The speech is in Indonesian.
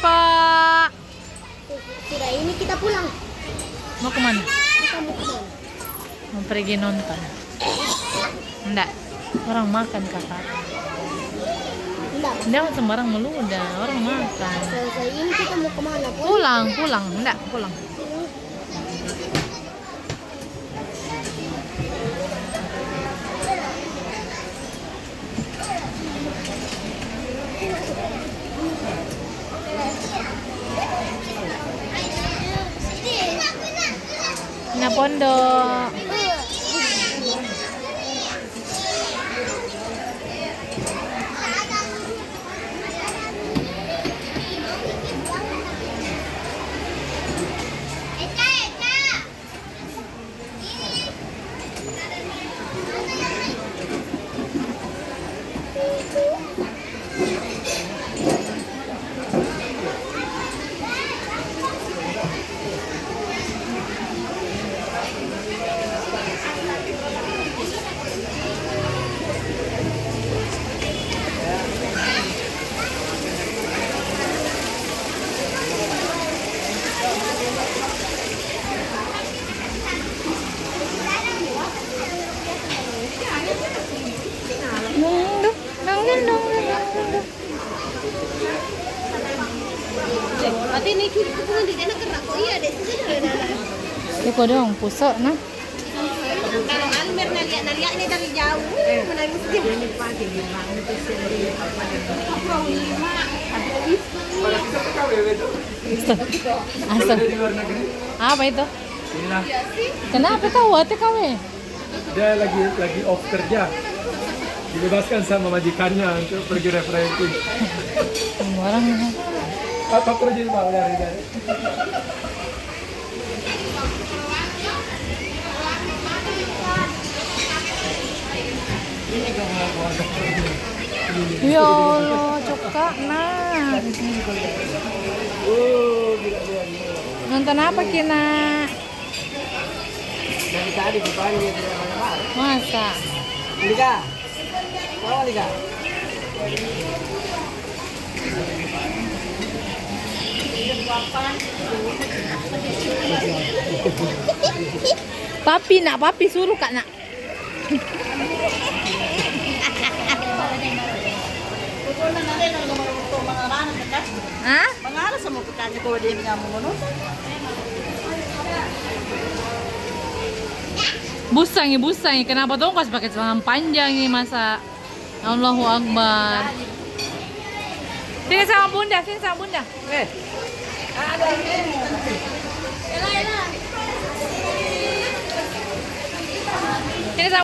Pak. Sudah ini kita pulang. Mau kemana? Kita mau kemana? Mau pergi nonton. Enggak. Orang makan kakak. Enggak. Jangan sembarang meludah. Orang makan. Selesai ini kita mau kemana? Pulang. Enggak, pulang. Nah, pondok. Ate ini kita pun di sana kerak kok iya deh sih. Iko dong, pusok nah. Kalau Almer naliak ini dari jauh menangis dia. Ini pagi memang itu sendiri. Asal. Apa itu? Inilah, Kenapa tahu TKW? dia lagi off kerja. Dibebaskan sama majikannya untuk pergi refreshing. Orang Apa kerja Pak dari? ya Allah, coka nah. Nonton apa Kina? Dari tadi dipanggil tidak marah. Masa? Liga. Mau Liga. Papi suruh kak nak. Hah? Mengalas sama petani kalau dia nyamun. Busang. Kenapa tuh kasih pakai celana panjang ini masa? Allahu Akbar. Sini sama bunda. Ada ini.